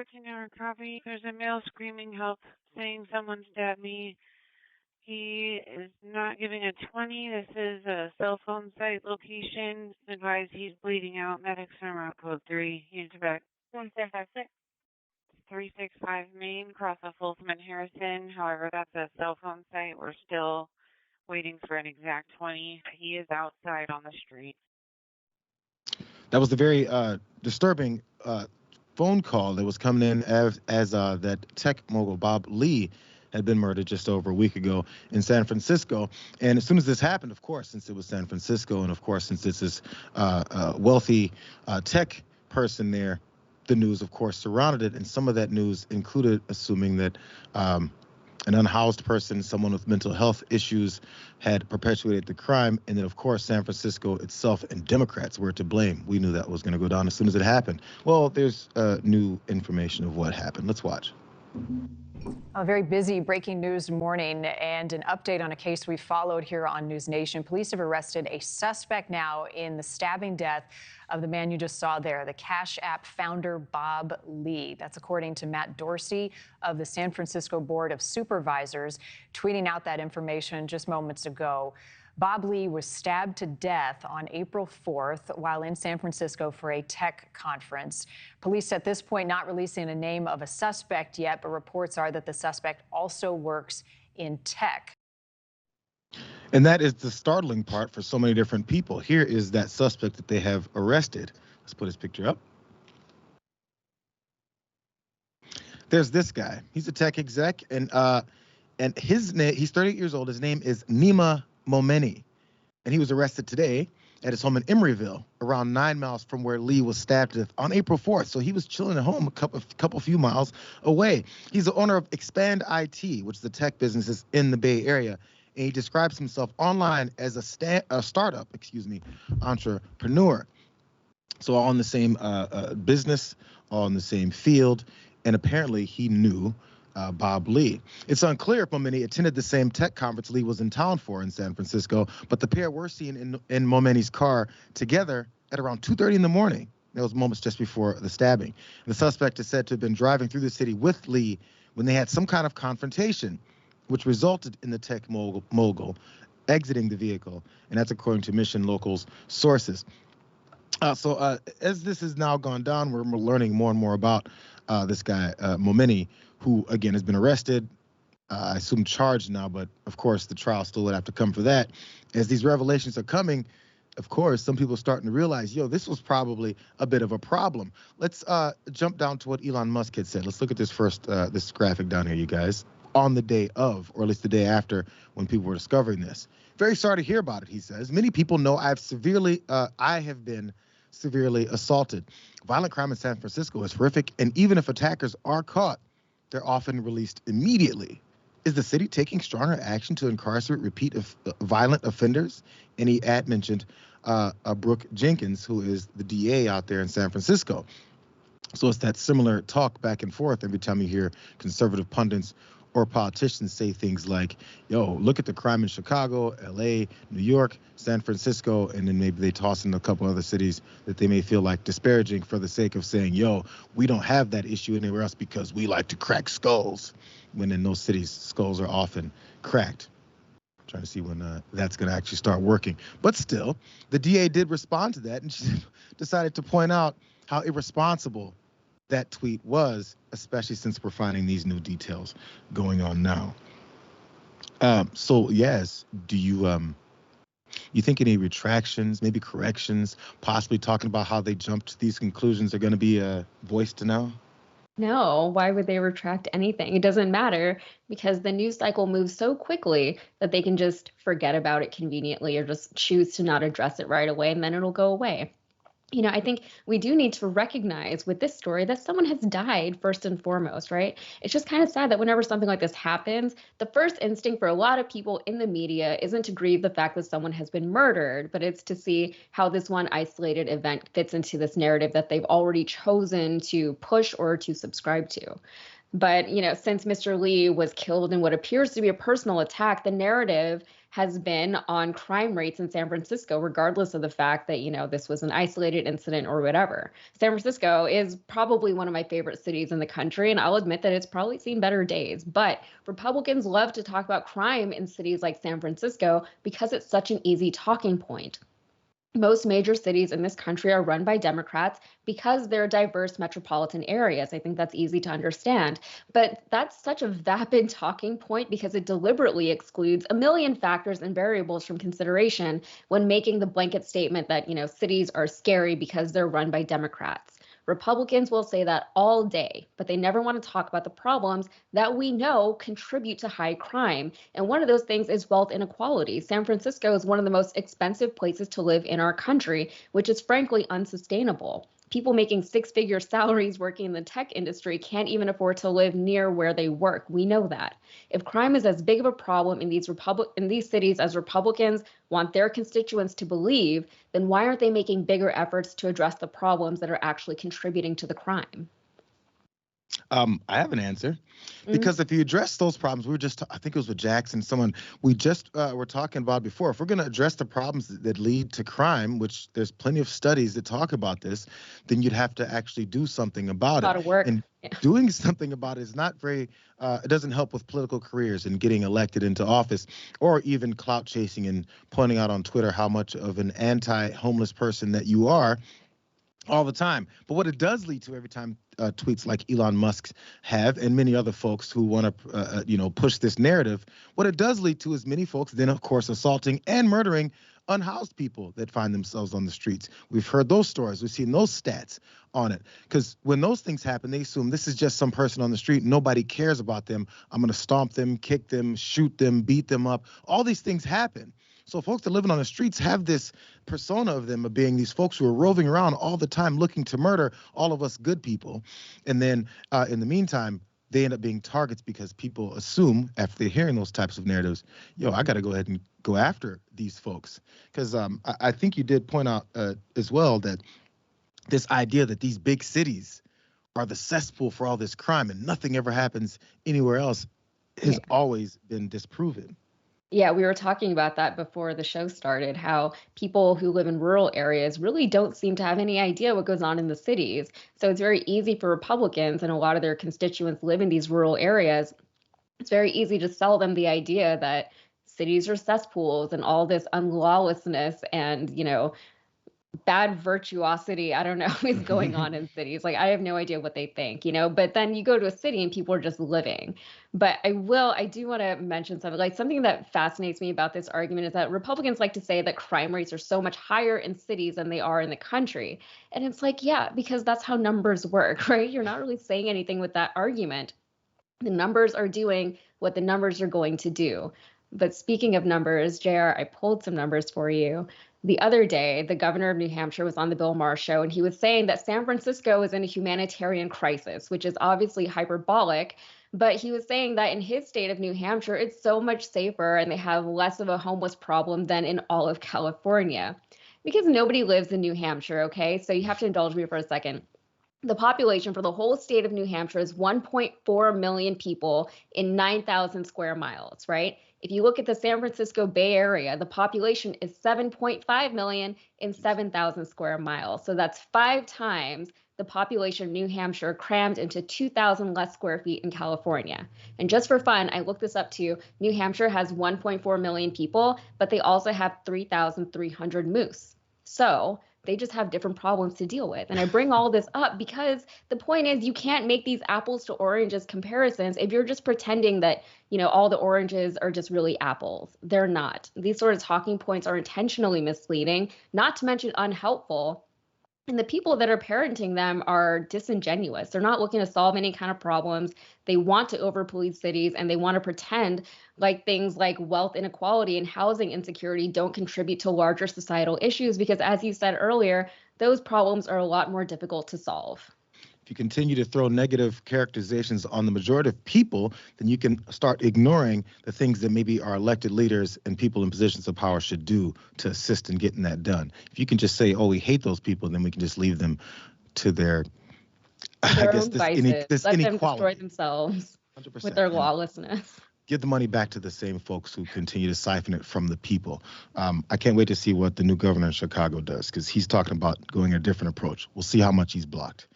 14-hour copy. There's a male screaming help, saying someone stabbed me. He is not giving a 20. This is a cell phone site location. Advise he's bleeding out. Medics from route code 3. He's back 1756. 365 Main, cross of Folsom and Harrison. However, that's a cell phone site. We're still waiting for an exact 20. He is outside on the street. That was the very disturbing phone call that was coming in as that tech mogul Bob Lee had been murdered just over a week ago in San Francisco. And as soon as this happened, of course, since it was San Francisco, and of course, since this is wealthy tech person there, the news, of course, surrounded it. And some of that news included assuming that an unhoused person, someone with mental health issues, had perpetuated the crime. And then, of course, San Francisco itself and Democrats were to blame. We knew that was going to go down as soon as it happened. Well, there's new information of what happened. Let's watch. A very busy breaking news morning and an update on a case we followed here on News Nation. Police have arrested a suspect now in the stabbing death of the man you just saw there, the Cash App founder Bob Lee. That's according to Matt Dorsey of the San Francisco Board of Supervisors, tweeting out that information just moments ago. Bob Lee was stabbed to death on April 4th while in San Francisco for a tech conference. Police at this point not releasing a name of a suspect yet, but reports are that the suspect also works in tech. And that is the startling part for so many different people. Here is that suspect that they have arrested. Let's put his picture up. There's this guy. He's a tech exec, and his name, he's 38 years old. His name is Nima Momeni, and he was arrested today at his home in Emeryville, around 9 miles from where Lee was stabbed to death on April 4th. So he was chilling at home a few miles away. He's the owner of Expand IT, which is the tech businesses in the Bay Area, and he describes himself online as a startup, entrepreneur. So all in the same business, all in the same field, and apparently he knew Bob Lee. It's unclear if Momeni attended the same tech conference Lee was in town for in San Francisco, but the pair were seen in Momeni's car together at around 2:30 in the morning. Those moments just before the stabbing. The suspect is said to have been driving through the city with Lee when they had some kind of confrontation, which resulted in the tech mogul exiting the vehicle, and that's according to Mission Local's sources. So as this has now gone down, we're learning more and more about this guy, Momeni, who, again, has been arrested, I assume charged now, but of course the trial still would have to come for that. As these revelations are coming, of course, some people are starting to realize, this was probably a bit of a problem. Let's jump down to what Elon Musk had said. Let's look at this first, this graphic down here, you guys, on the day of, or at least the day after, when people were discovering this. Very sorry to hear about it, he says. Many people know I have been severely assaulted. Violent crime in San Francisco is horrific, and even if attackers are caught, they're often released immediately. Is the city taking stronger action to incarcerate repeat violent offenders? And he mentioned Brooke Jenkins, who is the DA out there in San Francisco. So it's that similar talk back and forth every time you hear conservative pundits or politicians say things like, look at the crime in Chicago, LA, New York, San Francisco, and then maybe they toss in a couple other cities that they may feel like disparaging for the sake of saying, we don't have that issue anywhere else because we like to crack skulls, when in those cities, skulls are often cracked. I'm trying to see when that's going to actually start working. But still, the DA did respond to that, and she decided to point out how irresponsible that tweet was, especially since we're finding these new details going on now. So yes, do you think any retractions, maybe corrections, possibly talking about how they jumped to these conclusions are going to be voiced now? No, why would they retract anything? It doesn't matter because the news cycle moves so quickly that they can just forget about it conveniently or just choose to not address it right away, and then it'll go away. I think we do need to recognize with this story that someone has died first and foremost, right? It's just kind of sad that whenever something like this happens, the first instinct for a lot of people in the media isn't to grieve the fact that someone has been murdered, but it's to see how this one isolated event fits into this narrative that they've already chosen to push or to subscribe to. But, since Mr. Lee was killed in what appears to be a personal attack, the narrative has been on crime rates in San Francisco, regardless of the fact that, this was an isolated incident or whatever. San Francisco is probably one of my favorite cities in the country, and I'll admit that it's probably seen better days. But Republicans love to talk about crime in cities like San Francisco because it's such an easy talking point. Most major cities in this country are run by Democrats because they're diverse metropolitan areas. I think that's easy to understand. But that's such a vapid talking point because it deliberately excludes a million factors and variables from consideration when making the blanket statement that, cities are scary because they're run by Democrats. Republicans will say that all day, but they never want to talk about the problems that we know contribute to high crime. And one of those things is wealth inequality. San Francisco is one of the most expensive places to live in our country, which is frankly unsustainable. People making six-figure salaries working in the tech industry can't even afford to live near where they work. We know that. If crime is as big of a problem in these cities as Republicans want their constituents to believe, then why aren't they making bigger efforts to address the problems that are actually contributing to the crime? I have an answer. Because if you address those problems, I think it was with Jackson, we just were talking about before. If we're going to address the problems that lead to crime, which there's plenty of studies that talk about this, then you'd have to actually do something about it. A lot of work. And doing something about it is not very, it doesn't help with political careers and getting elected into office, or even clout chasing and pointing out on Twitter how much of an anti-homeless person that you are all the time. But what it does lead to every time tweets like Elon Musk have, and many other folks who want to, push this narrative, what it does lead to is many folks then, of course, assaulting and murdering unhoused people that find themselves on the streets. We've heard those stories. We've seen those stats on it. Because when those things happen, they assume this is just some person on the street. Nobody cares about them. I'm going to stomp them, kick them, shoot them, beat them up. All these things happen. So folks that living on the streets have this persona of them of being these folks who are roving around all the time looking to murder all of us good people. And then in the meantime, they end up being targets because people assume after they're hearing those types of narratives, I got to go ahead and go after these folks. Because I think you did point out as well that this idea that these big cities are the cesspool for all this crime and nothing ever happens anywhere else has always been disproven. Yeah, we were talking about that before the show started, how people who live in rural areas really don't seem to have any idea what goes on in the cities. So it's very easy for Republicans, and a lot of their constituents live in these rural areas. It's very easy to sell them the idea that cities are cesspools and all this unlawlessness and, bad virtuosity, I don't know, is going on in cities. Like, I have no idea what they think, but then you go to a city and people are just living. But I do want to mention something that fascinates me about this argument is that Republicans like to say that crime rates are so much higher in cities than they are in the country. And it's like, yeah, because that's how numbers work, right? You're not really saying anything with that argument. The numbers are doing what the numbers are going to do. But speaking of numbers, JR, I pulled some numbers for you. The other day, the governor of New Hampshire was on the Bill Maher show, and he was saying that San Francisco is in a humanitarian crisis, which is obviously hyperbolic. But he was saying that in his state of New Hampshire, it's so much safer and they have less of a homeless problem than in all of California. Because nobody lives in New Hampshire, okay? So you have to indulge me for a second. The population for the whole state of New Hampshire is 1.4 million people in 9,000 square miles, right? If you look at the San Francisco Bay Area, the population is 7.5 million in 7,000 square miles. So that's 5 times the population of New Hampshire crammed into 2,000 less square feet in California. And just for fun, I looked this up too. New Hampshire has 1.4 million people, but they also have 3,300 moose. So they just have different problems to deal with. And I bring all this up because the point is you can't make these apples to oranges comparisons if you're just pretending that, all the oranges are just really apples. They're not. These sort of talking points are intentionally misleading, not to mention unhelpful. And the people that are parenting them are disingenuous. They're not looking to solve any kind of problems. They want to overpolice cities and they want to pretend like things like wealth inequality and housing insecurity don't contribute to larger societal issues because, as you said earlier, those problems are a lot more difficult to solve. If you continue to throw negative characterizations on the majority of people, then you can start ignoring the things that maybe our elected leaders and people in positions of power should do to assist in getting that done. If you can just say, we hate those people, then we can just leave them to their own vices. this Let inequality. them destroy themselves 100%. with their lawlessness. give the money back to the same folks who continue to siphon it from the people. I can't wait to see what the new governor in Chicago does, because he's talking about going a different approach. We'll see how much he's blocked.